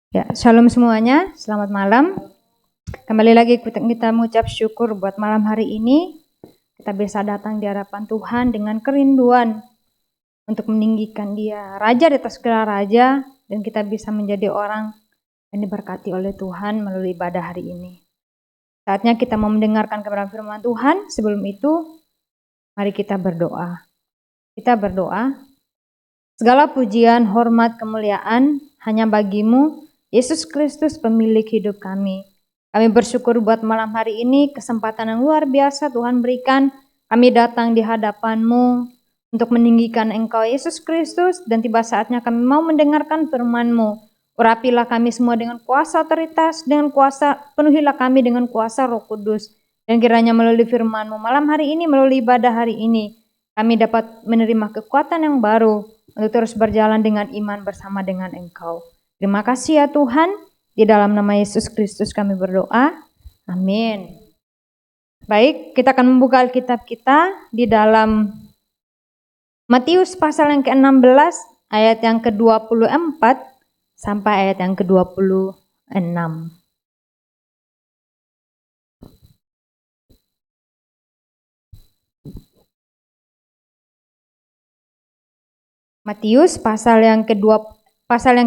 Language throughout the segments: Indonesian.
Ya, shalom semuanya, selamat malam. Kembali lagi kita mengucap syukur buat malam hari ini. Kita bisa datang di hadapan Tuhan dengan kerinduan untuk meninggikan Dia, Raja di atas segala raja, dan kita bisa menjadi orang yang diberkati oleh Tuhan melalui ibadah hari ini. Saatnya kita mau mendengarkan kebenaran firman Tuhan. Sebelum itu, mari kita berdoa. Kita berdoa. Segala pujian, hormat, kemuliaan hanya bagi-Mu, Yesus Kristus, pemilik hidup kami. Kami bersyukur buat malam hari ini, kesempatan yang luar biasa Tuhan berikan. Kami datang di hadapan-Mu untuk meninggikan Engkau, Yesus Kristus, dan tiba saatnya kami mau mendengarkan firman-Mu. Urapilah kami semua dengan kuasa otoritas, dengan kuasa, penuhilah kami dengan kuasa Roh Kudus. Dan kiranya melalui firman-Mu malam hari ini, melalui ibadah hari ini, kami dapat menerima kekuatan yang baru untuk terus berjalan dengan iman bersama dengan Engkau. Terima kasih ya Tuhan, di dalam nama Yesus Kristus kami berdoa, amin. Baik, kita akan membuka Alkitab kita di dalam Matius pasal yang ke-16, ayat yang ke-24 sampai ayat yang ke-26. Matius pasal yang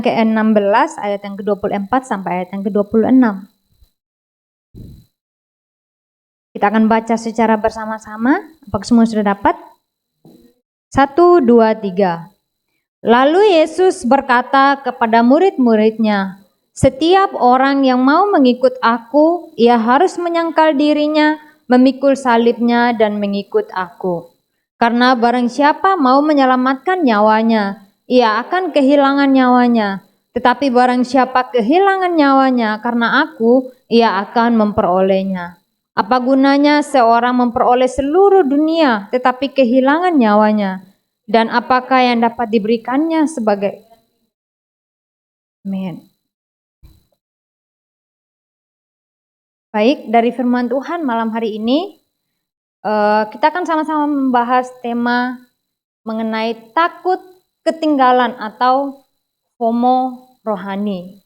ke-16 ayat yang ke-24 sampai ayat yang ke-26. Kita akan baca secara bersama-sama. Apakah semua sudah dapat? 1, 2, 3. Lalu Yesus berkata kepada murid-muridnya, "Setiap orang yang mau mengikut aku, ia harus menyangkal dirinya, memikul salibnya dan mengikut aku. Karena barang siapa mau menyelamatkan nyawanya, ia akan kehilangan nyawanya. Tetapi barang siapa kehilangan nyawanya karena aku, ia akan memperolehnya. Apa gunanya seorang memperoleh seluruh dunia tetapi kehilangan nyawanya? Dan apakah yang dapat diberikannya sebagai..." Amin. Baik, dari firman Tuhan malam hari ini, kita akan sama-sama membahas tema mengenai takut ketinggalan atau FOMO rohani.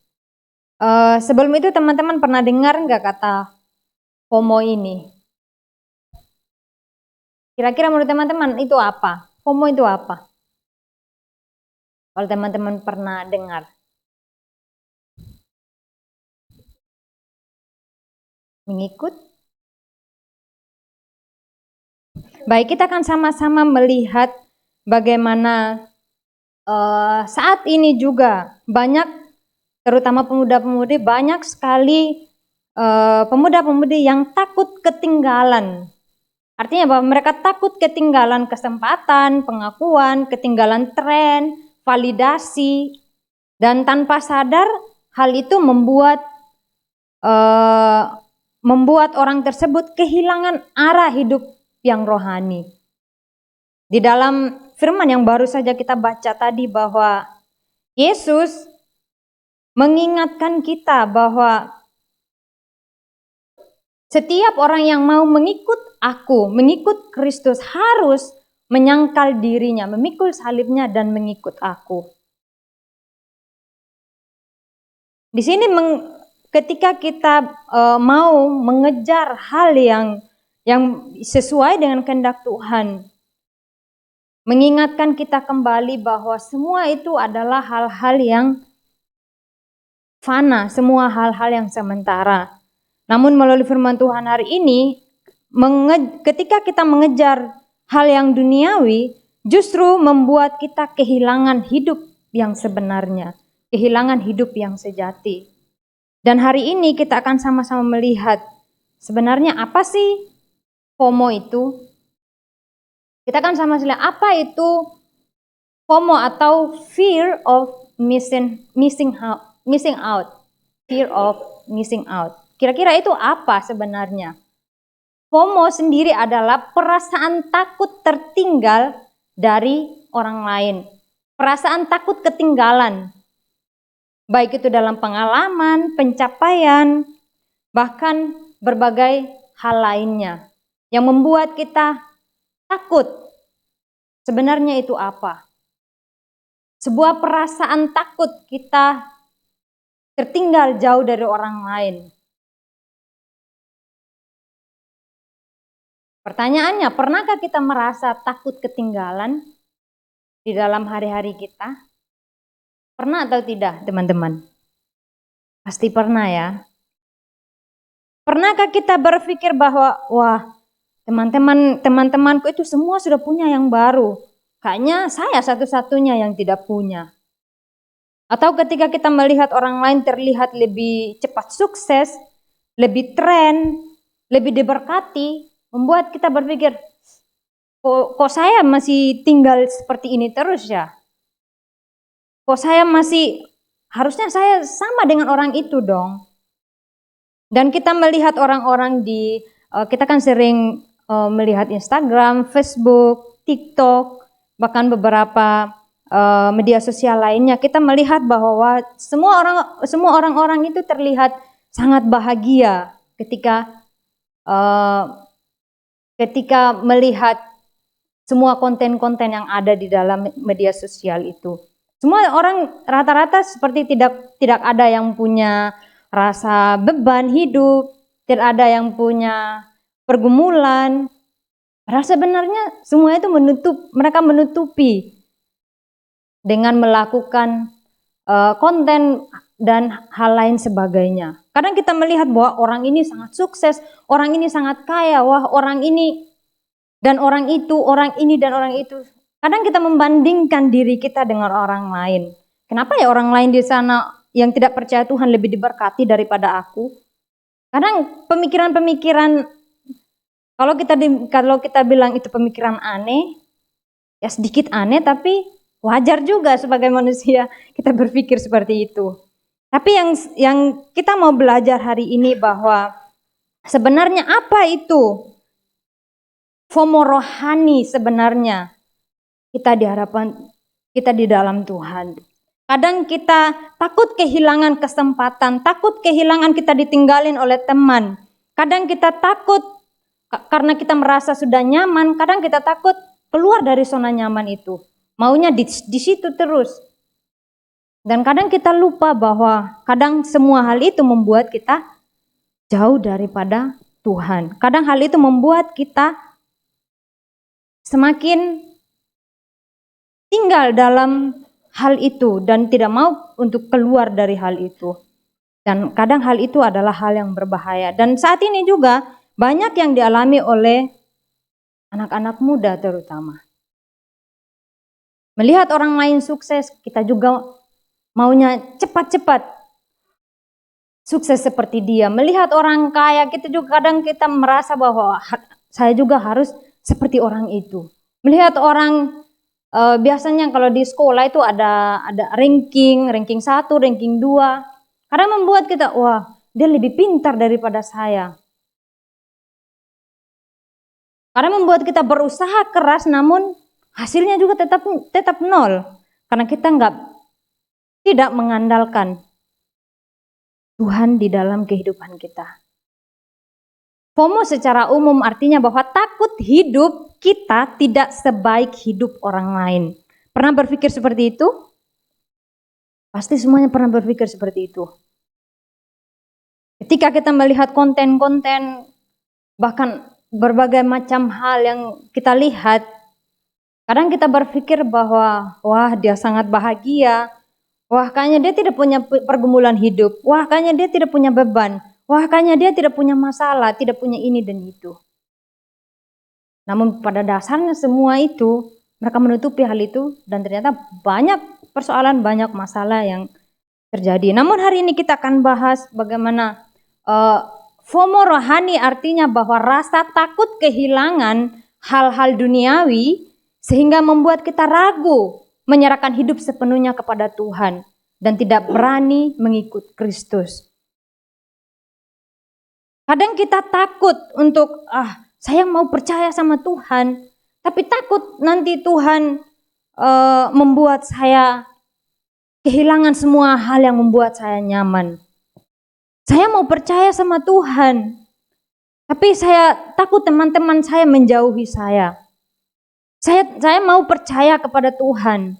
Sebelum itu teman-teman pernah dengar nggak kata FOMO ini? Kira-kira menurut teman-teman itu apa? FOMO itu apa? Kalau teman-teman pernah dengar. Mengikut? Baik, kita akan sama-sama melihat bagaimana saat ini juga banyak, terutama pemuda-pemudi, banyak sekali pemuda-pemudi yang takut ketinggalan. Artinya bahwa mereka takut ketinggalan kesempatan, pengakuan, ketinggalan tren, validasi, dan tanpa sadar hal itu membuat orang tersebut kehilangan arah hidup yang rohani. Di dalam firman yang baru saja kita baca tadi bahwa Yesus mengingatkan kita bahwa setiap orang yang mau mengikut aku, mengikut Kristus harus menyangkal dirinya, memikul salibnya dan mengikut aku. Di sini ketika kita mau mengejar hal yang sesuai dengan kehendak Tuhan, mengingatkan kita kembali bahwa semua itu adalah hal-hal yang fana, semua hal-hal yang sementara. Namun melalui firman Tuhan hari ini, ketika kita mengejar hal yang duniawi, justru membuat kita kehilangan hidup yang sebenarnya, kehilangan hidup yang sejati. Dan hari ini kita akan sama-sama melihat sebenarnya apa sih FOMO itu. Kita akan sama-sama lihat apa itu FOMO atau fear of missing out. Fear of missing out. Kira-kira itu apa sebenarnya? FOMO sendiri adalah perasaan takut tertinggal dari orang lain. Perasaan takut ketinggalan. Baik itu dalam pengalaman, pencapaian, bahkan berbagai hal lainnya. Yang membuat kita takut. Sebenarnya itu apa? Sebuah perasaan takut kita tertinggal jauh dari orang lain. Pertanyaannya, pernahkah kita merasa takut ketinggalan di dalam hari-hari kita? Pernah atau tidak, teman-teman? Pasti pernah ya. Pernahkah kita berpikir bahwa, wah, teman-temanku itu semua sudah punya yang baru. Kayaknya saya satu-satunya yang tidak punya. Atau ketika kita melihat orang lain terlihat lebih cepat sukses, lebih tren, lebih diberkati, membuat kita berpikir, kok saya masih tinggal seperti ini terus ya? Kok saya masih, harusnya saya sama dengan orang itu dong. Dan kita melihat orang-orang kita kan sering melihat Instagram, Facebook, TikTok, bahkan beberapa media sosial lainnya. Kita melihat bahwa semua orang-orang itu terlihat sangat bahagia ketika melihat semua konten-konten yang ada di dalam media sosial itu. Semua orang rata-rata seperti tidak ada yang punya rasa beban hidup, tidak ada yang punya pergumulan. Rasa sebenarnya semua itu mereka menutupi dengan melakukan konten dan hal lain sebagainya. Kadang kita melihat bahwa orang ini sangat sukses, orang ini sangat kaya, wah orang ini dan orang itu, orang ini dan orang itu. Kadang kita membandingkan diri kita dengan orang lain. Kenapa ya orang lain di sana yang tidak percaya Tuhan lebih diberkati daripada aku? Kadang pemikiran-pemikiran, kalau kita bilang itu pemikiran aneh, ya sedikit aneh, tapi wajar juga sebagai manusia kita berpikir seperti itu. Tapi yang kita mau belajar hari ini bahwa sebenarnya apa itu FOMO rohani sebenarnya kita di dalam Tuhan. Kadang kita takut kehilangan kesempatan, takut kehilangan kita ditinggalin oleh teman. Kadang kita takut karena kita merasa sudah nyaman, kadang kita takut keluar dari zona nyaman itu. Maunya di situ terus. Dan kadang kita lupa bahwa kadang semua hal itu membuat kita jauh daripada Tuhan. Kadang hal itu membuat kita semakin tinggal dalam hal itu dan tidak mau untuk keluar dari hal itu. Dan kadang hal itu adalah hal yang berbahaya. Dan saat ini juga banyak yang dialami oleh anak-anak muda terutama. Melihat orang lain sukses, kita juga maunya cepat-cepat sukses seperti dia. Melihat orang kaya, kadang kita merasa bahwa saya juga harus seperti orang itu. Melihat orang biasanya kalau di sekolah itu ada ranking 1, ranking 2. Kadang membuat kita, wah, dia lebih pintar daripada saya. Kadang membuat kita berusaha keras namun hasilnya juga tetap nol. Karena kita tidak mengandalkan Tuhan di dalam kehidupan kita. FOMO secara umum artinya bahwa takut hidup kita tidak sebaik hidup orang lain. Pernah berpikir seperti itu? Pasti semuanya pernah berpikir seperti itu. Ketika kita melihat konten-konten, bahkan berbagai macam hal yang kita lihat, kadang kita berpikir bahwa, wah dia sangat bahagia, wah kayaknya dia tidak punya pergumulan hidup, wah kayaknya dia tidak punya beban, wah kayaknya dia tidak punya masalah, tidak punya ini dan itu. Namun pada dasarnya semua itu, mereka menutupi hal itu dan ternyata banyak persoalan, banyak masalah yang terjadi. Namun hari ini kita akan bahas bagaimana FOMO rohani artinya bahwa rasa takut kehilangan hal-hal duniawi sehingga membuat kita ragu menyerahkan hidup sepenuhnya kepada Tuhan dan tidak berani mengikut Kristus. Kadang kita takut untuk, saya mau percaya sama Tuhan, tapi takut nanti Tuhan membuat saya kehilangan semua hal yang membuat saya nyaman. Saya mau percaya sama Tuhan, tapi saya takut teman-teman saya menjauhi saya. Saya mau percaya kepada Tuhan,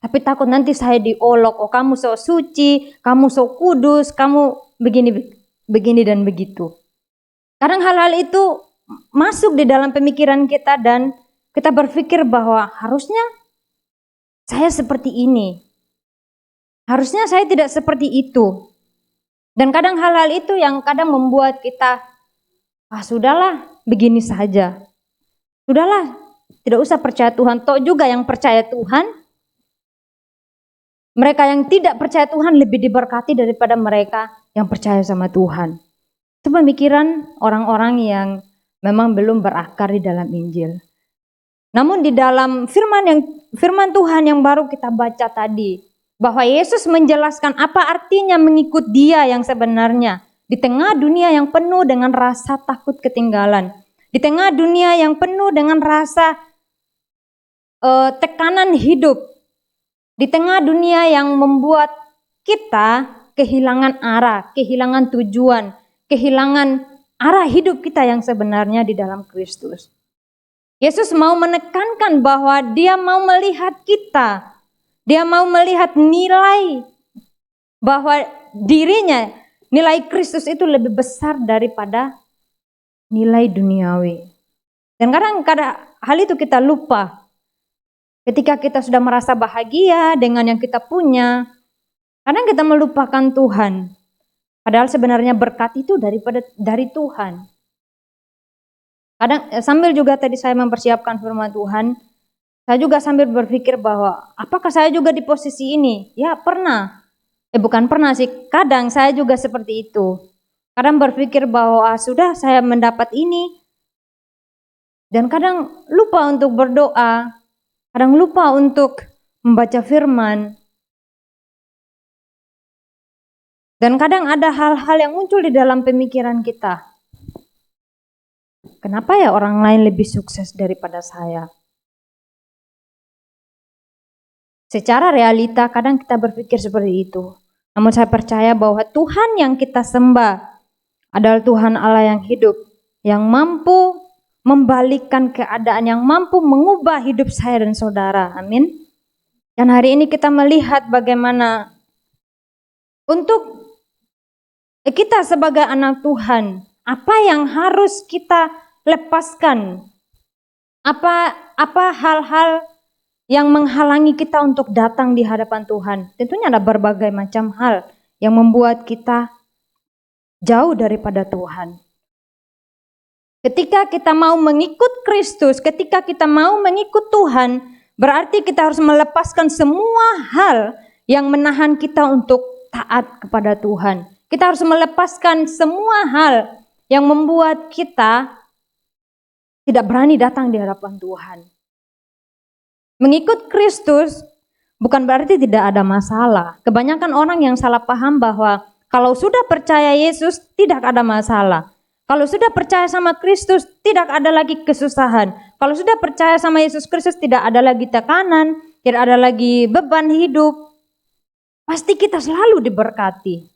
Tapi takut nanti saya diolok, oh kamu so suci, kamu so kudus, kamu begini dan begitu. Kadang hal-hal itu masuk di dalam pemikiran kita dan kita berpikir bahwa harusnya saya seperti ini. Harusnya saya tidak seperti itu. Dan kadang hal-hal itu yang kadang membuat kita, sudahlah, begini saja. Sudahlah, tidak usah percaya Tuhan. Toh juga yang percaya Tuhan, mereka yang tidak percaya Tuhan lebih diberkati daripada mereka yang percaya sama Tuhan. Itu pemikiran orang-orang yang memang belum berakar di dalam Injil. Namun di dalam firman Tuhan yang baru kita baca tadi, bahwa Yesus menjelaskan apa artinya mengikut Dia yang sebenarnya di tengah dunia yang penuh dengan rasa takut ketinggalan, di tengah dunia yang penuh dengan rasa tekanan hidup, di tengah dunia yang membuat kita kehilangan arah, kehilangan tujuan, kehilangan arah hidup kita yang sebenarnya di dalam Kristus. Yesus mau menekankan bahwa Dia mau melihat kita, Dia mau melihat nilai bahwa dirinya, nilai Kristus itu lebih besar daripada nilai duniawi. Dan kadang hal itu kita lupa. Ketika kita sudah merasa bahagia dengan yang kita punya, kadang kita melupakan Tuhan. Padahal sebenarnya berkat itu dari Tuhan. Kadang sambil juga tadi saya mempersiapkan firman Tuhan, saya juga sambil berpikir bahwa apakah saya juga di posisi ini? Ya pernah. Bukan pernah sih, kadang saya juga seperti itu. Kadang berpikir bahwa sudah saya mendapat ini. Dan kadang lupa untuk berdoa. Kadang lupa untuk membaca firman. Dan kadang ada hal-hal yang muncul di dalam pemikiran kita. Kenapa ya orang lain lebih sukses daripada saya? Secara realita kadang kita berpikir seperti itu. Namun saya percaya bahwa Tuhan yang kita sembah adalah Tuhan Allah yang hidup, yang mampu membalikkan keadaan, yang mampu mengubah hidup saya dan saudara. Amin. Dan hari ini kita melihat bagaimana untuk kita sebagai anak Tuhan, apa yang harus kita lepaskan? Apa hal-hal yang menghalangi kita untuk datang di hadapan Tuhan? Tentunya ada berbagai macam hal yang membuat kita jauh daripada Tuhan. Ketika kita mau mengikut Kristus, ketika kita mau mengikut Tuhan, berarti kita harus melepaskan semua hal yang menahan kita untuk taat kepada Tuhan. Kita harus melepaskan semua hal yang membuat kita tidak berani datang di hadapan Tuhan. Mengikut Kristus bukan berarti tidak ada masalah. Kebanyakan orang yang salah paham bahwa kalau sudah percaya Yesus tidak ada masalah. Kalau sudah percaya sama Kristus tidak ada lagi kesusahan. Kalau sudah percaya sama Yesus Kristus tidak ada lagi tekanan, tidak ada lagi beban hidup. Pasti kita selalu diberkati.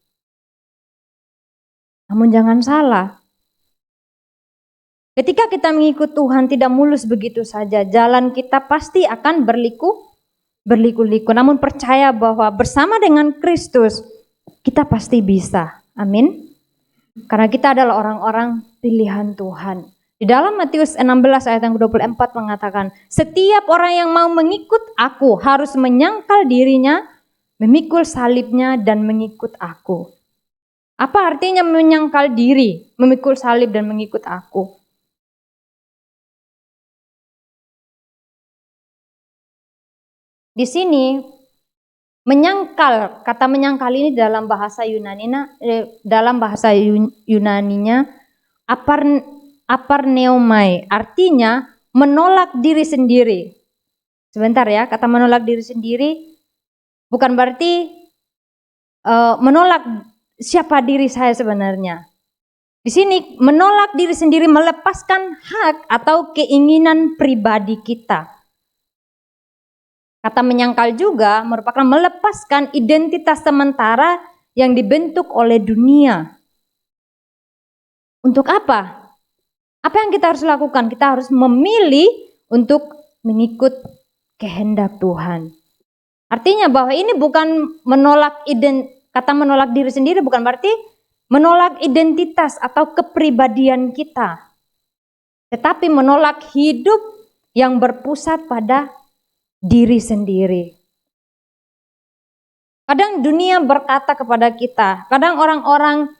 Namun jangan salah. Ketika kita mengikut Tuhan tidak mulus begitu saja. Jalan kita pasti akan berliku-liku. Namun percaya bahwa bersama dengan Kristus kita pasti bisa. Amin. Karena kita adalah orang-orang pilihan Tuhan. Di dalam Matius 16 ayat yang ke-24 mengatakan, setiap orang yang mau mengikut aku harus menyangkal dirinya, memikul salibnya dan mengikut aku. Apa artinya menyangkal diri, memikul salib dan mengikut aku? Di sini menyangkal, kata menyangkal ini dalam bahasa Yunaninya aparneomai, artinya menolak diri sendiri. Sebentar ya, kata menolak diri sendiri bukan berarti menolak siapa diri saya sebenarnya. Di sini menolak diri sendiri, melepaskan hak atau keinginan pribadi kita. Kata menyangkal juga merupakan melepaskan identitas sementara yang dibentuk oleh dunia. Untuk apa? Apa yang kita harus lakukan? Kita harus memilih untuk mengikut kehendak Tuhan. Artinya bahwa ini bukan menolak kata menolak diri sendiri bukan berarti menolak identitas atau kepribadian kita. Tetapi menolak hidup yang berpusat pada diri sendiri. Kadang dunia berkata kepada kita, kadang orang-orang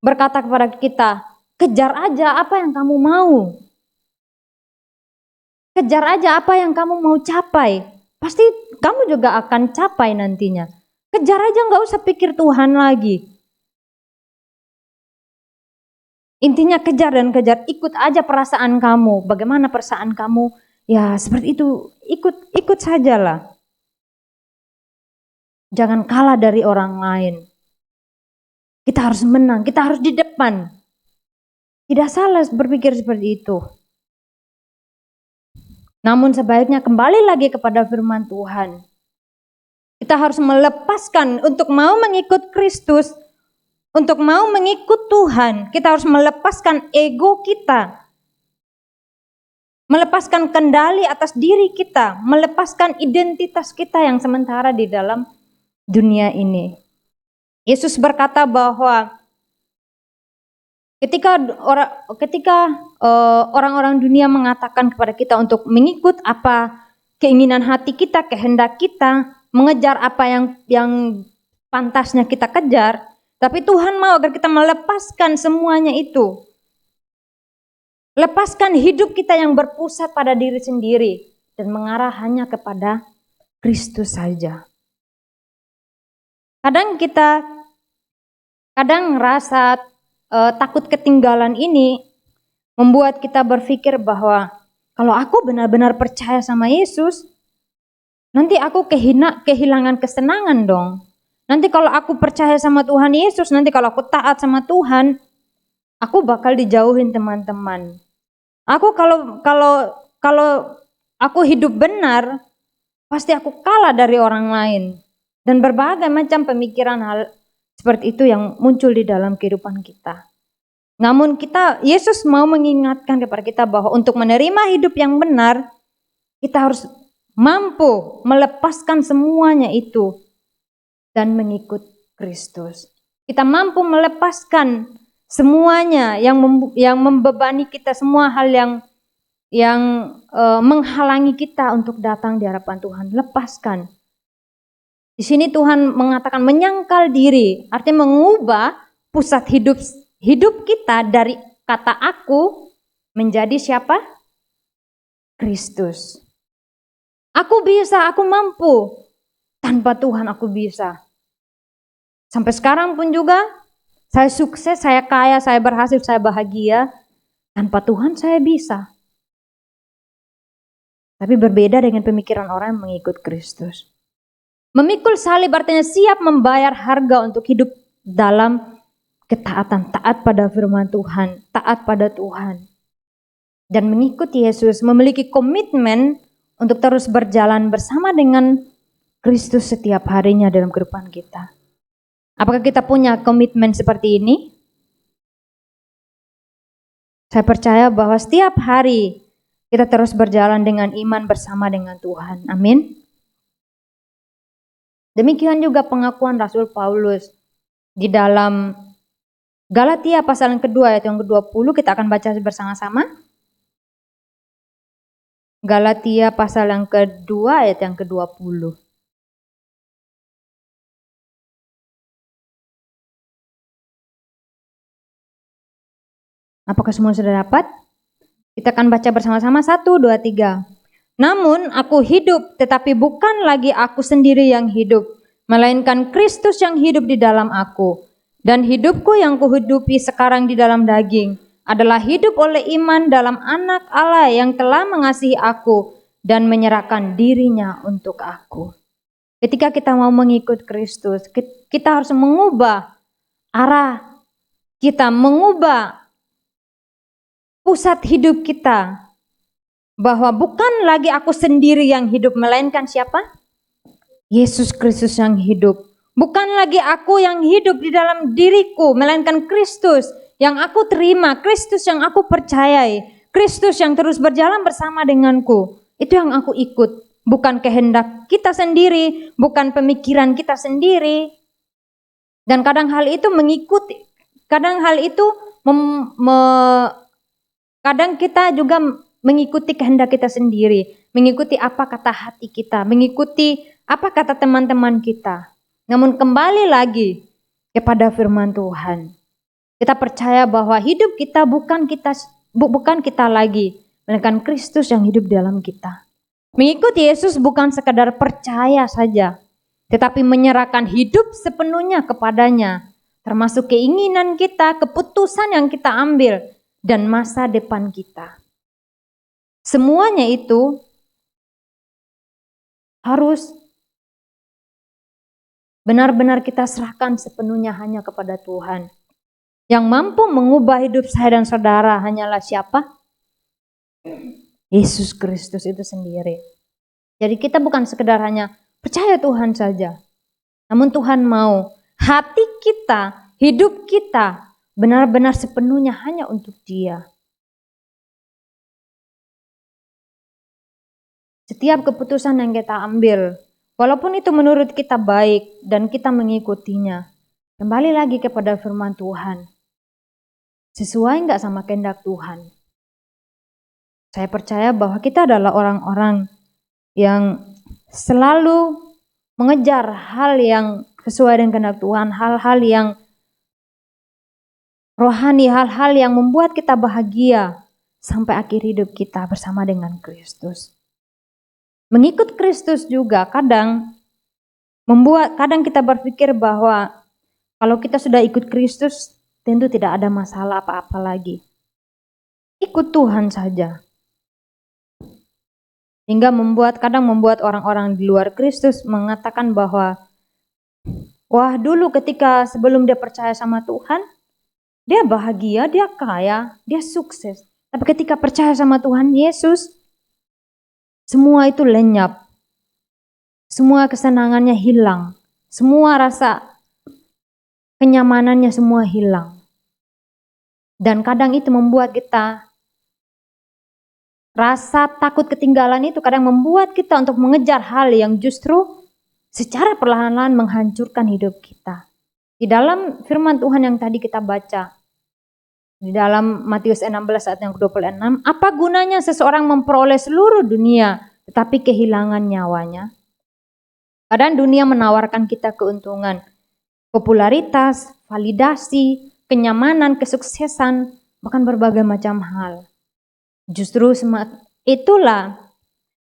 berkata kepada kita, kejar aja apa yang kamu mau. Kejar aja apa yang kamu mau capai. Pasti kamu juga akan capai nantinya. Kejar aja, nggak usah pikir Tuhan lagi. Intinya kejar dan kejar, ikut aja perasaan kamu. Bagaimana perasaan kamu? Ya seperti itu, ikut sajalah. Jangan kalah dari orang lain. Kita harus menang, kita harus di depan. Tidak salah berpikir seperti itu. Namun sebaiknya kembali lagi kepada firman Tuhan. Kita harus melepaskan untuk mau mengikut Kristus, untuk mau mengikut Tuhan, kita harus melepaskan ego kita. Melepaskan kendali atas diri kita, melepaskan identitas kita yang sementara di dalam dunia ini. Yesus berkata bahwa ketika orang-orang dunia mengatakan kepada kita untuk mengikut apa keinginan hati kita, kehendak kita, mengejar apa yang pantasnya kita kejar, tapi Tuhan mau agar kita melepaskan semuanya itu. Lepaskan hidup kita yang berpusat pada diri sendiri dan mengarah hanya kepada Kristus saja. Kadang rasa takut ketinggalan ini membuat kita berpikir bahwa kalau aku benar-benar percaya sama Yesus, nanti aku kehilangan kesenangan dong. Nanti kalau aku percaya sama Tuhan Yesus, nanti kalau aku taat sama Tuhan, aku bakal dijauhin teman-teman. Aku kalau aku hidup benar, pasti aku kalah dari orang lain. Dan berbagai macam pemikiran hal seperti itu yang muncul di dalam kehidupan kita. Namun Yesus mau mengingatkan kepada kita bahwa untuk menerima hidup yang benar, kita harus mampu melepaskan semuanya itu dan mengikut Kristus. Kita mampu melepaskan semuanya yang membebani kita, semua hal yang menghalangi kita untuk datang di hadapan Tuhan. Lepaskan. Di sini Tuhan mengatakan menyangkal diri, artinya mengubah pusat hidup kita dari kata aku menjadi siapa? Kristus. Aku bisa, aku mampu. Tanpa Tuhan aku bisa. Sampai sekarang pun juga saya sukses, saya kaya, saya berhasil, saya bahagia. Tanpa Tuhan saya bisa. Tapi berbeda dengan pemikiran orang yang mengikut Kristus. Memikul salib artinya siap membayar harga untuk hidup dalam ketaatan, taat pada firman Tuhan, taat pada Tuhan. Dan mengikuti Yesus, memiliki komitmen untuk terus berjalan bersama dengan Kristus setiap harinya dalam kehidupan kita. Apakah kita punya komitmen seperti ini? Saya percaya bahwa setiap hari kita terus berjalan dengan iman bersama dengan Tuhan. Amin. Demikian juga pengakuan Rasul Paulus di dalam Galatia pasal yang kedua ayat yang ke-20, kita akan baca bersama-sama. Galatia pasal yang kedua ayat yang ke-20. Apakah semua sudah dapat? Kita akan baca bersama-sama 1, 2, 3. Namun aku hidup, tetapi bukan lagi aku sendiri yang hidup, melainkan Kristus yang hidup di dalam aku. Dan hidupku yang kuhidupi sekarang di dalam daging adalah hidup oleh iman dalam Anak Allah yang telah mengasihi aku dan menyerahkan dirinya untuk aku. Ketika kita mau mengikut Kristus, kita harus mengubah arah kita, mengubah pusat hidup kita, bahwa bukan lagi aku sendiri yang hidup, melainkan siapa? Yesus Kristus yang hidup. Bukan lagi aku yang hidup di dalam diriku, melainkan Kristus yang aku terima, Kristus yang aku percayai, Kristus yang terus berjalan bersama denganku. Itu yang aku ikut. bukan kehendak kita sendiri, bukan pemikiran kita sendiri. Dan kadang hal itu kadang kita juga mengikuti kehendak kita sendiri, mengikuti apa kata hati kita, mengikuti apa kata teman-teman kita. Namun kembali lagi kepada firman Tuhan. Kita percaya bahwa hidup kita bukan kita lagi, melainkan Kristus yang hidup dalam kita. Mengikuti Yesus bukan sekadar percaya saja, tetapi menyerahkan hidup sepenuhnya kepadanya, termasuk keinginan kita, keputusan yang kita ambil, dan masa depan kita. Semuanya itu harus benar-benar kita serahkan sepenuhnya hanya kepada Tuhan. Yang mampu mengubah hidup saya dan saudara hanyalah siapa? Yesus Kristus itu sendiri. Jadi kita bukan sekedar hanya percaya Tuhan saja. Namun Tuhan mau hati kita, hidup kita benar-benar sepenuhnya hanya untuk Dia. Setiap keputusan yang kita ambil, walaupun itu menurut kita baik dan kita mengikutinya, kembali lagi kepada firman Tuhan. Sesuai enggak sama kehendak Tuhan? Saya percaya bahwa kita adalah orang-orang yang selalu mengejar hal yang sesuai dengan kehendak Tuhan, hal-hal yang rohani, hal-hal yang membuat kita bahagia sampai akhir hidup kita bersama dengan Kristus. Mengikut Kristus juga kadang kita berpikir bahwa kalau kita sudah ikut Kristus, tentu tidak ada masalah apa-apa lagi. Ikut Tuhan saja. Hingga kadang membuat orang-orang di luar Kristus mengatakan bahwa, wah dulu ketika sebelum dia percaya sama Tuhan, dia bahagia, dia kaya, dia sukses. Tapi ketika percaya sama Tuhan Yesus, semua itu lenyap. Semua kesenangannya hilang. Semua rasa kenyamanannya semua hilang. Dan kadang itu membuat kita rasa takut ketinggalan itu kadang membuat kita untuk mengejar hal yang justru secara perlahan-lahan menghancurkan hidup kita. Di dalam firman Tuhan yang tadi kita baca, di dalam Matius 16 ayat yang ke-26, apa gunanya seseorang memperoleh seluruh dunia tetapi kehilangan nyawanya? Kadang dunia menawarkan kita keuntungan, popularitas, validasi, kenyamanan, kesuksesan, bahkan berbagai macam hal. Justru itulah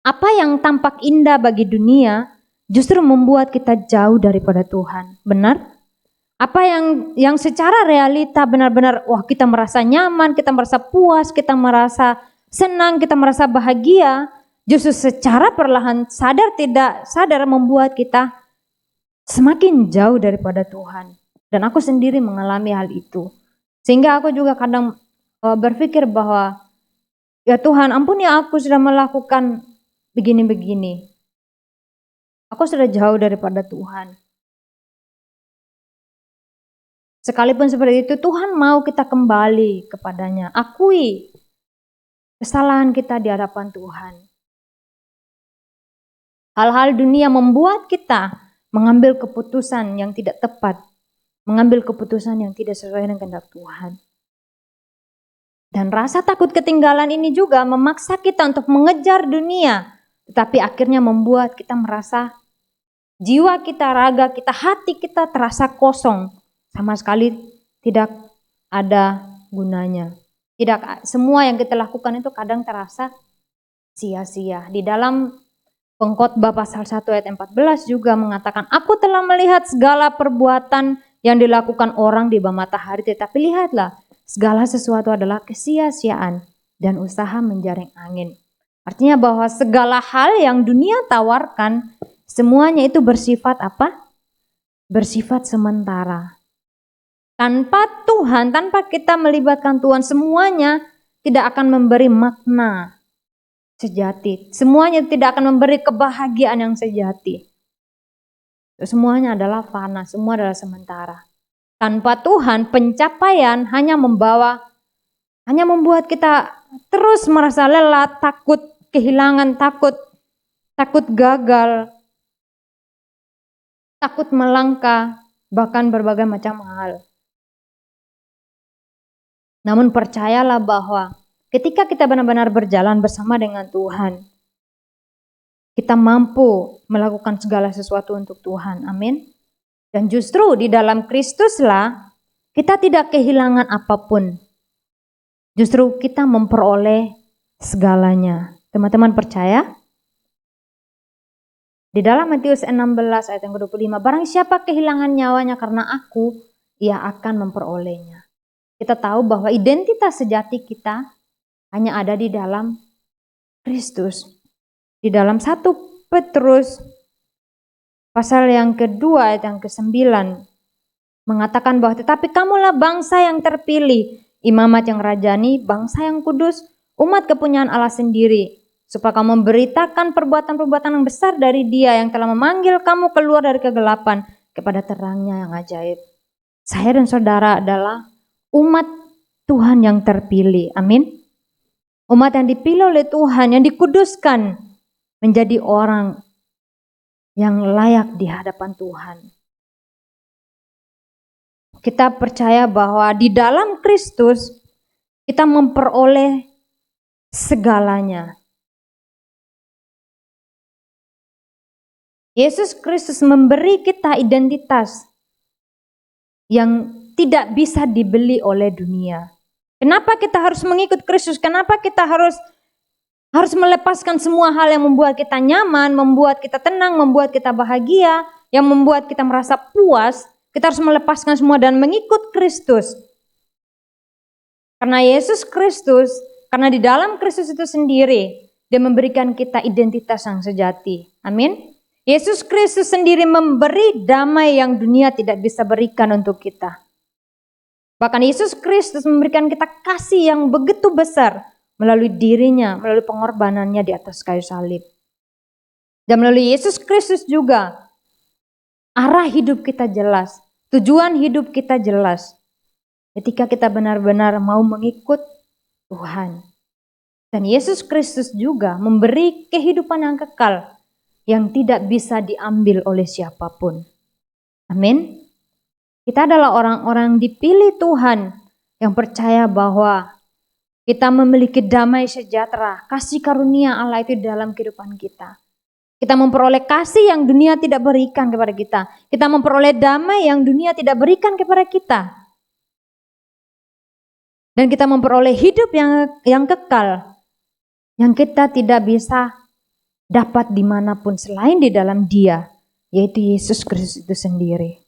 apa yang tampak indah bagi dunia justru membuat kita jauh daripada Tuhan. Benar? Apa yang secara realita benar-benar kita merasa nyaman, kita merasa puas, kita merasa senang, kita merasa bahagia, justru secara perlahan sadar tidak sadar membuat kita semakin jauh daripada Tuhan. Dan aku sendiri mengalami hal itu. Sehingga aku juga kadang berpikir bahwa ya Tuhan, ampuni aku sudah melakukan begini-begini. Aku sudah jauh daripada Tuhan. Sekalipun seperti itu, Tuhan mau kita kembali kepadanya. Akui kesalahan kita di hadapan Tuhan. Hal-hal dunia membuat kita mengambil keputusan yang tidak tepat. Mengambil keputusan yang tidak sesuai dengan kehendak Tuhan. Dan rasa takut ketinggalan ini juga memaksa kita untuk mengejar dunia. Tetapi akhirnya membuat kita merasa jiwa kita, raga kita, hati kita terasa kosong. Sama sekali tidak ada gunanya. Semua yang kita lakukan itu kadang terasa sia-sia. Di dalam Pengkhotbah pasal 1 ayat 14 juga mengatakan, aku telah melihat segala perbuatan yang dilakukan orang di bawah matahari, tetapi lihatlah, segala sesuatu adalah kesia-siaan dan usaha menjaring angin. Artinya bahwa segala hal yang dunia tawarkan, semuanya itu bersifat apa? Bersifat sementara. Tanpa Tuhan, tanpa kita melibatkan Tuhan, semuanya tidak akan memberi makna sejati. Semuanya tidak akan memberi kebahagiaan yang sejati. Semuanya adalah fana, semua adalah sementara. Tanpa Tuhan, pencapaian hanya membuat kita terus merasa lelah, takut, kehilangan, takut takut gagal, takut melangkah, bahkan berbagai macam hal. Namun percayalah bahwa ketika kita benar-benar berjalan bersama dengan Tuhan, kita mampu melakukan segala sesuatu untuk Tuhan. Amin. Dan justru di dalam Kristuslah kita tidak kehilangan apapun. Justru kita memperoleh segalanya. Teman-teman percaya? Di dalam Matius 16 ayat yang ke-25, barang siapa kehilangan nyawanya karena aku, ia akan memperolehnya. Kita tahu bahwa identitas sejati kita hanya ada di dalam Kristus. Di dalam 1 Petrus pasal yang kedua ayat yang ke-9 mengatakan bahwa tetapi kamulah bangsa yang terpilih, imamat yang rajani, bangsa yang kudus, umat kepunyaan Allah sendiri, supaya kamu memberitakan perbuatan-perbuatan yang besar dari Dia yang telah memanggil kamu keluar dari kegelapan kepada terangnya yang ajaib. Saya dan saudara adalah umat Tuhan yang terpilih. Amin. Umat yang dipilih oleh Tuhan, yang dikuduskan menjadi orang yang layak di hadapan Tuhan. Kita percaya bahwa di dalam Kristus kita memperoleh segalanya. Yesus Kristus memberi kita identitas yang tidak bisa dibeli oleh dunia. Kenapa kita harus mengikut Kristus? Kenapa kita harus melepaskan semua hal yang membuat kita nyaman, membuat kita tenang, membuat kita bahagia, yang membuat kita merasa puas? Kita harus melepaskan semua dan mengikut Kristus. Karena Yesus Kristus, karena di dalam Kristus itu sendiri, Dia memberikan kita identitas yang sejati. Amin. Yesus Kristus sendiri memberi damai yang dunia tidak bisa berikan untuk kita. Bahkan Yesus Kristus memberikan kita kasih yang begitu besar melalui dirinya, melalui pengorbanannya di atas kayu salib. Dan melalui Yesus Kristus juga arah hidup kita jelas, tujuan hidup kita jelas. Ketika kita benar-benar mau mengikut Tuhan. Dan Yesus Kristus juga memberi kehidupan yang kekal yang tidak bisa diambil oleh siapapun. Amin. Kita adalah orang-orang dipilih Tuhan yang percaya bahwa kita memiliki damai sejahtera, kasih karunia Allah itu dalam kehidupan kita. Kita memperoleh kasih yang dunia tidak berikan kepada kita. Kita memperoleh damai yang dunia tidak berikan kepada kita. Dan kita memperoleh hidup yang kekal, yang kita tidak bisa dapat dimanapun selain di dalam Dia, yaitu Yesus Kristus itu sendiri.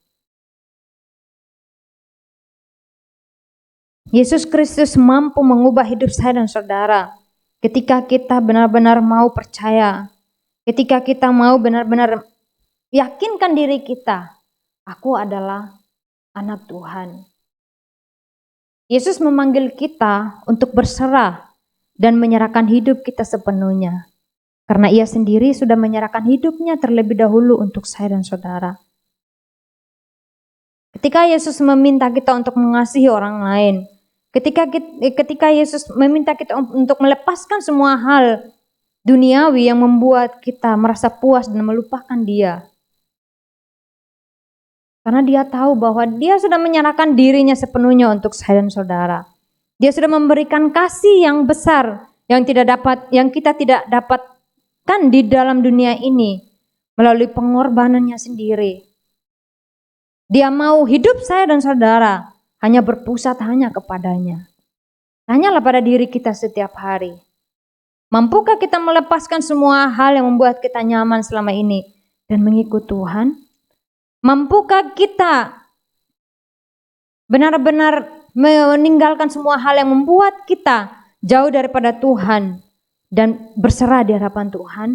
Yesus Kristus mampu mengubah hidup saya dan saudara ketika kita benar-benar mau percaya, ketika kita mau benar-benar yakinkan diri kita, aku adalah anak Tuhan. Yesus memanggil kita untuk berserah dan menyerahkan hidup kita sepenuhnya. Karena Ia sendiri sudah menyerahkan hidupnya terlebih dahulu untuk saya dan saudara. Ketika Yesus meminta kita untuk mengasihi orang lain, ketika Yesus meminta kita untuk melepaskan semua hal duniawi yang membuat kita merasa puas dan melupakan Dia. Karena Dia tahu bahwa Dia sudah menyerahkan dirinya sepenuhnya untuk saya dan saudara. Dia sudah memberikan kasih yang besar yang kita tidak dapat kan di dalam dunia ini melalui pengorbanannya sendiri. Dia mau hidup saya dan saudara hanya berpusat hanya kepadanya. Tanyalah pada diri kita setiap hari. Mampukah kita melepaskan semua hal yang membuat kita nyaman selama ini dan mengikut Tuhan? Mampukah kita benar-benar meninggalkan semua hal yang membuat kita jauh daripada Tuhan dan berserah di hadapan Tuhan?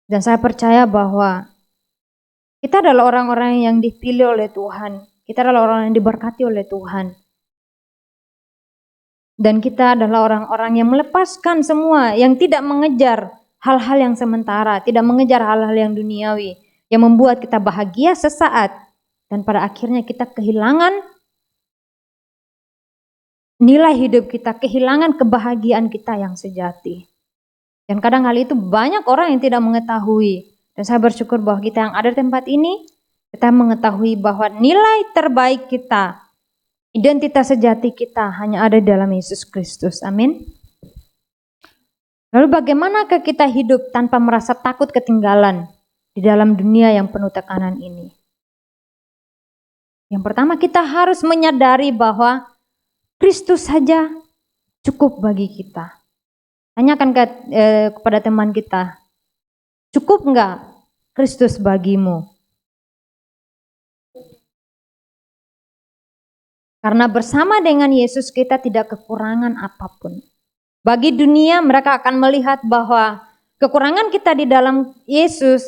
Dan saya percaya bahwa kita adalah orang-orang yang dipilih oleh Tuhan. Kita adalah orang yang diberkati oleh Tuhan. Dan kita adalah orang-orang yang melepaskan semua, yang tidak mengejar hal-hal yang sementara, tidak mengejar hal-hal yang duniawi, yang membuat kita bahagia sesaat, dan pada akhirnya kita kehilangan nilai hidup kita, kehilangan kebahagiaan kita yang sejati. Dan kadang hal itu banyak orang yang tidak mengetahui. Dan saya bersyukur bahwa kita yang ada di tempat ini, kita mengetahui bahwa nilai terbaik kita, identitas sejati kita hanya ada di dalam Yesus Kristus. Amin. Lalu bagaimanakah kita hidup tanpa merasa takut ketinggalan di dalam dunia yang penuh tekanan ini? Yang pertama, kita harus menyadari bahwa Kristus saja cukup bagi kita. Tanyakan kepada teman kita, cukup enggak Kristus bagimu? Karena bersama dengan Yesus kita tidak kekurangan apapun. Bagi dunia mereka akan melihat bahwa kekurangan kita di dalam Yesus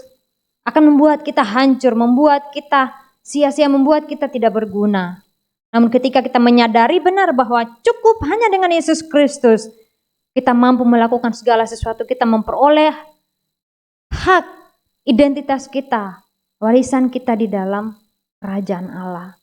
akan membuat kita hancur, membuat kita sia-sia, membuat kita tidak berguna. Namun ketika kita menyadari benar bahwa cukup hanya dengan Yesus Kristus, kita mampu melakukan segala sesuatu, kita memperoleh hak identitas kita, warisan kita di dalam kerajaan Allah.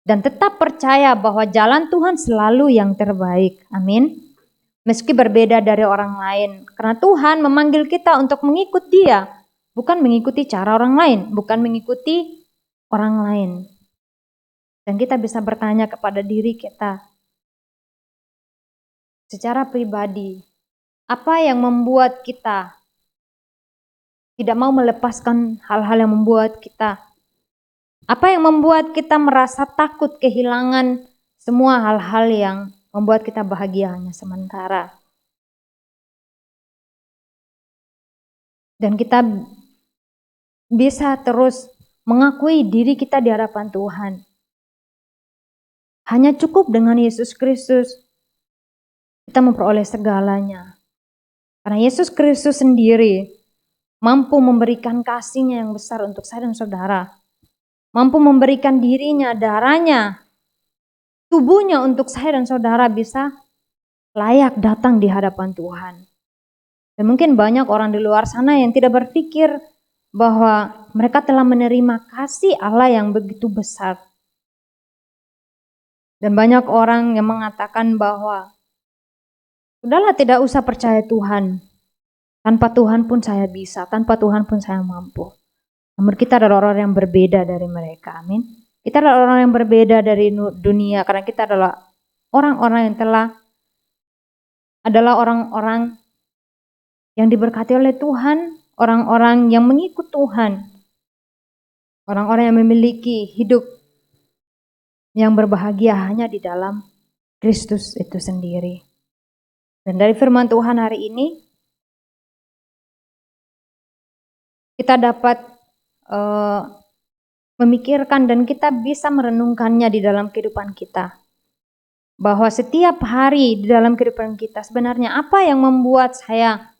Dan tetap percaya bahwa jalan Tuhan selalu yang terbaik. Amin. Meski berbeda dari orang lain. Karena Tuhan memanggil kita untuk mengikuti Dia. Bukan mengikuti cara orang lain. Bukan mengikuti orang lain. Dan kita bisa bertanya kepada diri kita. Secara pribadi, apa yang membuat kita tidak mau melepaskan hal-hal yang membuat kita? Apa yang membuat kita merasa takut kehilangan semua hal-hal yang membuat kita bahagia hanya sementara? Dan kita bisa terus mengakui diri kita di hadapan Tuhan. Hanya cukup dengan Yesus Kristus kita memperoleh segalanya. Karena Yesus Kristus sendiri mampu memberikan kasih-Nya yang besar untuk saya dan saudara. Mampu memberikan dirinya, darahnya, tubuhnya untuk saya dan saudara bisa layak datang di hadapan Tuhan. Dan mungkin banyak orang di luar sana yang tidak berpikir bahwa mereka telah menerima kasih Allah yang begitu besar. Dan banyak orang yang mengatakan bahwa udahlah, tidak usah percaya Tuhan. Tanpa Tuhan pun saya bisa, tanpa Tuhan pun saya mampu. Namun kita adalah orang yang berbeda dari mereka, amin. Kita adalah orang yang berbeda dari dunia karena kita adalah orang-orang yang orang-orang yang diberkati oleh Tuhan, orang-orang yang mengikut Tuhan, orang-orang yang memiliki hidup yang berbahagia hanya di dalam Kristus itu sendiri. Dan dari firman Tuhan hari ini, kita dapat memikirkan dan kita bisa merenungkannya di dalam kehidupan kita. Bahwa setiap hari di dalam kehidupan kita sebenarnya apa yang membuat saya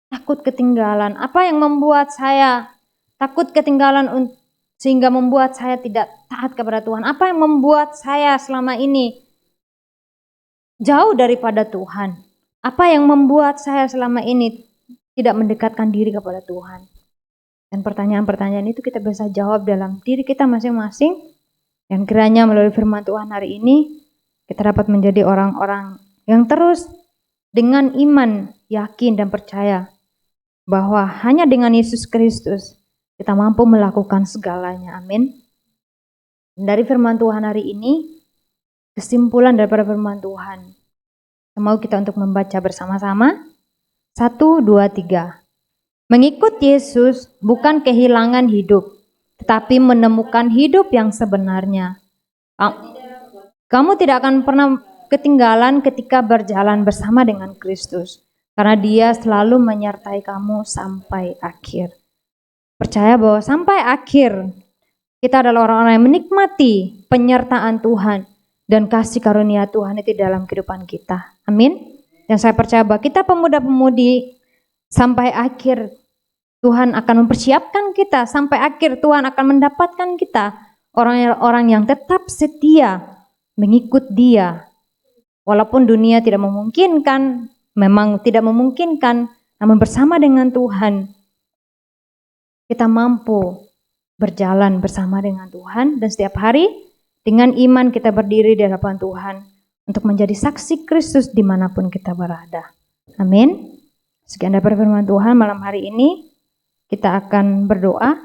takut ketinggalan? Apa yang membuat saya takut ketinggalan sehingga membuat saya tidak taat kepada Tuhan? Apa yang membuat saya selama ini jauh daripada Tuhan? Apa yang membuat saya selama ini tidak mendekatkan diri kepada Tuhan? Dan pertanyaan-pertanyaan itu kita bisa jawab dalam diri kita masing-masing. Yang kiranya melalui firman Tuhan hari ini, kita dapat menjadi orang-orang yang terus dengan iman, yakin dan percaya bahwa hanya dengan Yesus Kristus kita mampu melakukan segalanya. Amin. Dari firman Tuhan hari ini, kesimpulan daripada firman Tuhan. Mau kita untuk membaca bersama-sama. 1, 2, 3. Mengikut Yesus bukan kehilangan hidup, tetapi menemukan hidup yang sebenarnya. Kamu tidak akan pernah ketinggalan ketika berjalan bersama dengan Kristus, karena Dia selalu menyertai kamu sampai akhir. Percaya bahwa sampai akhir kita adalah orang-orang yang menikmati penyertaan Tuhan dan kasih karunia Tuhan itu dalam kehidupan kita. Amin. Dan saya percaya bahwa kita pemuda-pemudi sampai akhir Tuhan akan mempersiapkan kita, sampai akhir Tuhan akan mendapatkan kita orang-orang yang tetap setia mengikut Dia. Walaupun dunia tidak memungkinkan, memang tidak memungkinkan, namun bersama dengan Tuhan kita mampu berjalan bersama dengan Tuhan, dan setiap hari dengan iman kita berdiri di hadapan Tuhan untuk menjadi saksi Kristus dimanapun kita berada. Amin. Sekian dapat firman Tuhan malam hari ini. Kita akan berdoa.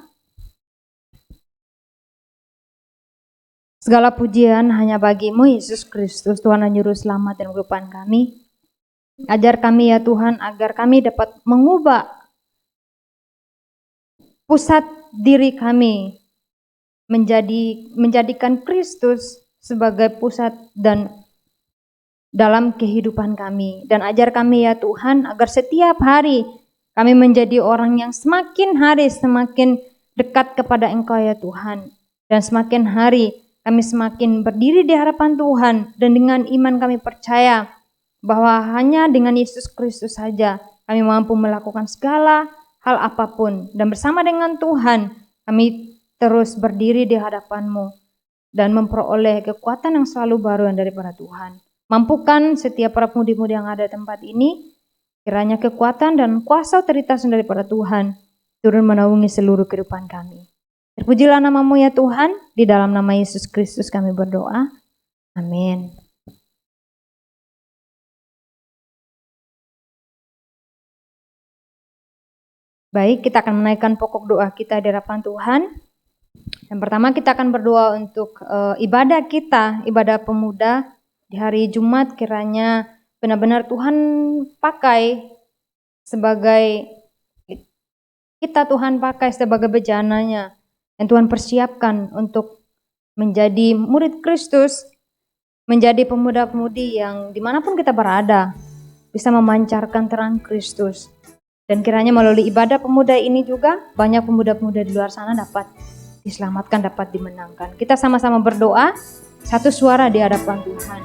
Segala pujian hanya bagi-Mu, Yesus Kristus, Tuhan dan Juru Selamat dan kehidupan kami. Ajar kami ya Tuhan, agar kami dapat mengubah pusat diri kami menjadikan Kristus sebagai pusat dan dalam kehidupan kami. Dan ajar kami ya Tuhan, agar setiap hari kami menjadi orang yang semakin hari semakin dekat kepada Engkau ya Tuhan. Dan semakin hari kami semakin berdiri di hadapan Tuhan, dan dengan iman kami percaya bahwa hanya dengan Yesus Kristus saja kami mampu melakukan segala hal apapun. Dan bersama dengan Tuhan kami terus berdiri di hadapan-Mu dan memperoleh kekuatan yang selalu baru yang daripada Tuhan. Mampukan setiap para pemudi-pemudi yang ada di tempat ini, kiranya kekuatan dan kuasa otoritas yang daripada Tuhan turun menaungi seluruh kehidupan kami. Terpujilah nama-Mu ya Tuhan, di dalam nama Yesus Kristus kami berdoa. Amin. Baik, kita akan menaikkan pokok doa kita di hadapan Tuhan. Yang pertama kita akan berdoa untuk ibadah kita, ibadah pemuda di hari Jumat. Kiranya benar-benar Tuhan pakai sebagai Tuhan pakai sebagai bejananya yang Tuhan persiapkan untuk menjadi murid Kristus, menjadi pemuda-pemudi yang dimanapun kita berada bisa memancarkan terang Kristus. Dan kiranya melalui ibadah pemuda ini juga banyak pemuda-pemuda di luar sana dapat diselamatkan, dapat dimenangkan. Kita sama-sama berdoa satu suara di hadapan Tuhan.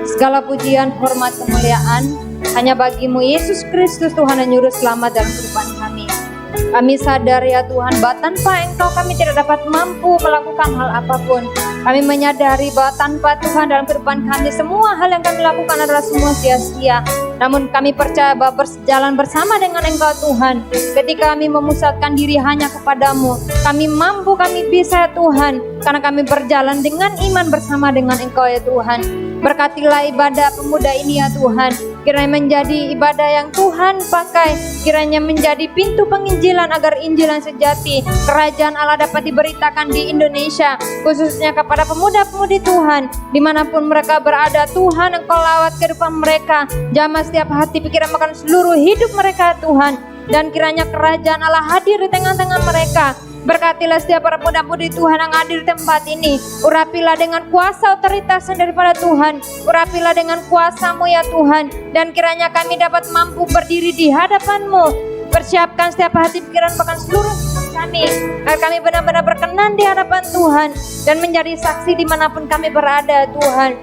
Segala pujian, hormat, kemuliaan hanya bagi-Mu Yesus Kristus, Tuhan dan Juru Selamat dalam kehidupan kami. Kami sadar ya Tuhan, bahwa tanpa Engkau kami tidak dapat mampu melakukan hal apapun. Kami menyadari bahwa tanpa Tuhan dalam kehidupan kami, semua hal yang kami lakukan adalah semua sia-sia. Namun kami percaya bahwa berjalan bersama dengan Engkau Tuhan, ketika kami memusatkan diri hanya kepadamu, kami mampu, kami bisa ya Tuhan, karena kami berjalan dengan iman bersama dengan Engkau ya Tuhan. Berkatilah ibadah pemuda ini ya Tuhan, kiranya menjadi ibadah yang Tuhan pakai, kiranya menjadi pintu penginjilan agar Injil yang sejati Kerajaan Allah dapat diberitakan di Indonesia, khususnya kepada pemuda-pemudi Tuhan dimanapun mereka berada. Tuhan, Engkau lawat kehidupan mereka, jamah setiap hati, pikiran, bahkan seluruh hidup mereka Tuhan, dan kiranya kerajaan Allah hadir di tengah-tengah mereka. Berkatilah setiap para pemuda-pemudi Tuhan yang hadir di tempat ini. Urapilah dengan kuasa otoritas daripada Tuhan. Urapilah dengan kuasa-Mu ya Tuhan. Dan kiranya kami dapat mampu berdiri di hadapan-Mu. Persiapkan setiap hati, pikiran, bahkan seluruh kami, agar kami benar-benar berkenan di hadapan Tuhan dan menjadi saksi dimanapun kami berada Tuhan.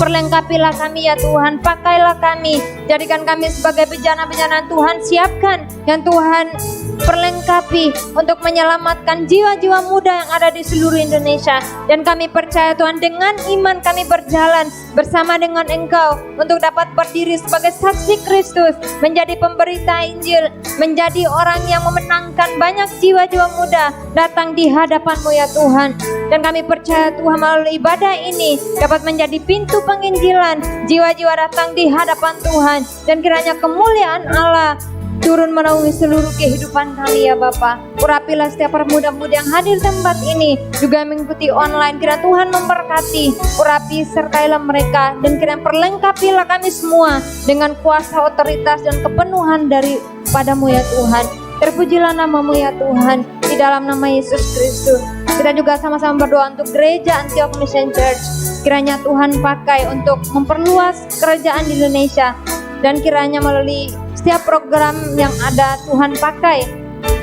Perlengkapilah kami ya Tuhan, pakailah kami, jadikan kami sebagai bejana-bejana Tuhan. Siapkan yang Tuhan perlengkapi untuk menyelamatkan jiwa-jiwa muda yang ada di seluruh Indonesia. Dan kami percaya Tuhan, dengan iman kami berjalan bersama dengan Engkau untuk dapat berdiri sebagai saksi Kristus, menjadi pemberita Injil, menjadi orang yang memenangkan banyak jiwa-jiwa muda datang di hadapan-Mu ya Tuhan. Dan kami percaya Tuhan, melalui ibadah ini dapat menjadi pintu penginjilan, jiwa-jiwa datang di hadapan Tuhan, dan kiranya kemuliaan Allah turun menaungi seluruh kehidupan kami ya Bapa. Urapilah setiap pemuda-pemudi yang hadir di tempat ini, juga mengikuti online. Kiranya Tuhan memberkati, urapi sertailah mereka, dan kiranya perlengkapilah kami semua dengan kuasa, otoritas, dan kepenuhan daripada-Mu ya Tuhan. Terpujilah nama-Mu ya Tuhan, di dalam nama Yesus Kristus. Kita juga sama-sama berdoa untuk gereja Antioch Mission Church. Kiranya Tuhan pakai untuk memperluas kerajaan di Indonesia, dan kiranya melalui setiap program yang ada Tuhan pakai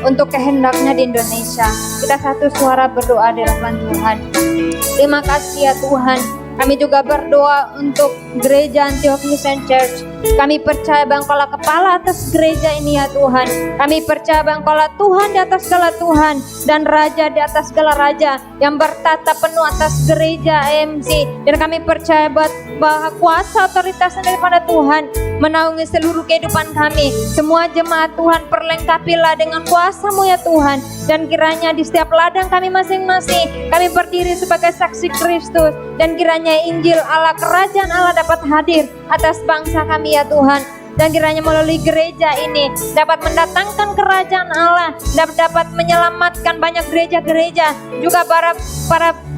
untuk kehendak-Nya di Indonesia. Kita satu suara berdoa di hadapan Tuhan. Terima kasih ya Tuhan. Kami juga berdoa untuk gereja Antioch Mission Church. Kami percaya bahwa Engkaulah kepala atas gereja ini ya Tuhan. Kami percaya bahwa Engkaulah Tuhan di atas segala Tuhan, dan Raja di atas segala Raja, yang bertata penuh atas gereja AMC. Dan kami percaya bahwa kuasa otoritas daripada Tuhan menaungi seluruh kehidupan kami. Semua jemaat Tuhan, perlengkapilah dengan kuasa-Mu ya Tuhan. Dan kiranya di setiap ladang kami masing-masing, kami berdiri sebagai saksi Kristus. Dan kiranya Injil Allah, kerajaan Allah dapat hadir atas bangsa kami ya Tuhan. dan kiranya melalui gereja ini dapat mendatangkan kerajaan Allah, dapat menyelamatkan banyak gereja-gereja, juga para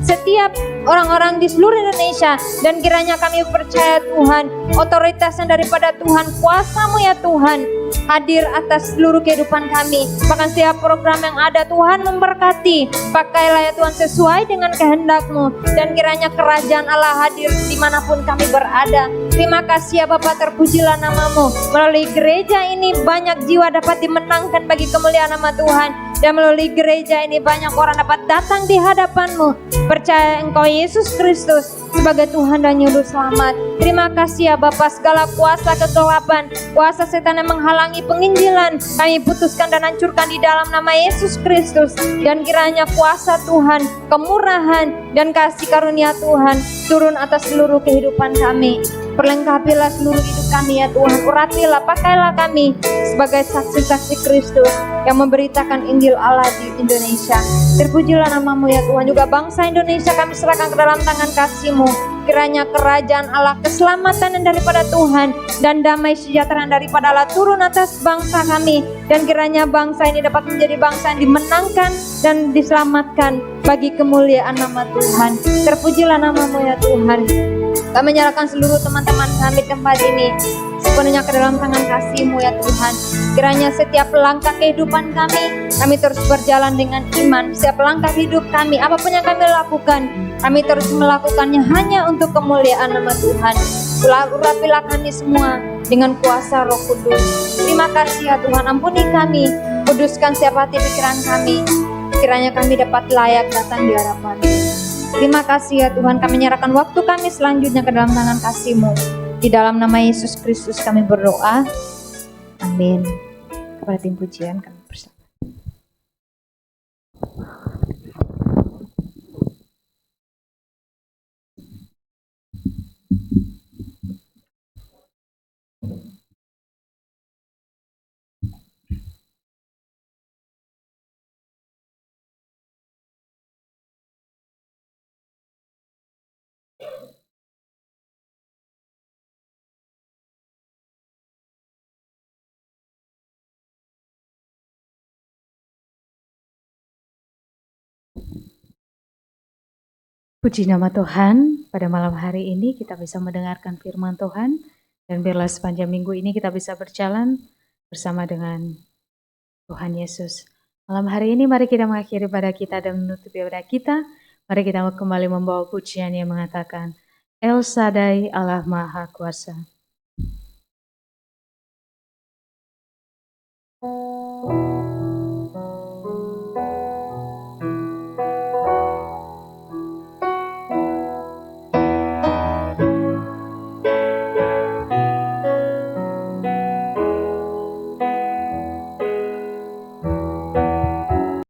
setiap orang-orang di seluruh Indonesia. Dan kiranya kami percaya Tuhan, otoritasnya daripada Tuhan, kuasa-Mu ya Tuhan hadir atas seluruh kehidupan kami. Bahkan setiap program yang ada Tuhan memberkati. Pakailah ya Tuhan sesuai dengan kehendak-Mu, dan kiranya kerajaan Allah hadir dimanapun kami berada. Terima kasih ya Bapa, terpujilah nama-Mu. Melalui gereja ini banyak jiwa dapat dimenangkan bagi kemuliaan nama Tuhan, dan melalui gereja ini banyak orang dapat datang di hadapan-Mu, percaya Engkau Yesus Kristus sebagai Tuhan dan Juru Selamat. Terima kasih ya Bapa, segala kuasa kegelapan, kuasa setan yang menghalangi penginjilan, kami putuskan dan hancurkan di dalam nama Yesus Kristus. Dan kiranya kuasa Tuhan, kemurahan dan kasih karunia Tuhan turun atas seluruh kehidupan kami. Perlengkapilah seluruh hidup kami ya Tuhan, uratilah, pakailah kami sebagai saksi-saksi Kristus yang memberitakan Injil Allah di Indonesia. Terpujilah nama-Mu ya Tuhan. Juga bangsa Indonesia kami serahkan ke dalam tangan kasih-Mu. Kiranya kerajaan Allah, keselamatan yang daripada Tuhan, dan damai sejahtera daripada Allah turun atas bangsa kami. Dan kiranya bangsa ini dapat menjadi bangsa yang dimenangkan dan diselamatkan bagi kemuliaan nama Tuhan. Terpujilah nama-Mu ya Tuhan. Kami menyerahkan seluruh teman-teman kami tempat ini sepenuhnya ke dalam tangan kasih-Mu ya Tuhan. Kiranya setiap langkah kehidupan kami terus berjalan dengan iman. Setiap langkah hidup kami, apapun yang kami lakukan, kami terus melakukannya hanya untuk kemuliaan nama Tuhan. Urapilah kami semua dengan kuasa Roh Kudus. Terima kasih ya Tuhan, ampuni kami, kuduskan setiap hati pikiran kami. Kiranya kami dapat layak datang di hadapan-Mu. Terima kasih ya Tuhan, kami menyerahkan waktu kami selanjutnya ke dalam tangan kasih-Mu. Di dalam nama Yesus Kristus kami berdoa. Amin. Kepada tim pujian kami bersama. Puji nama Tuhan, pada malam hari ini kita bisa mendengarkan firman Tuhan, dan biarlah sepanjang minggu ini kita bisa berjalan bersama dengan Tuhan Yesus. Malam hari ini mari kita mengakhiri pada kita dan menutup ibadah kita. Mari kita kembali membawa pujian yang mengatakan El Shaddai Allah Maha Kuasa.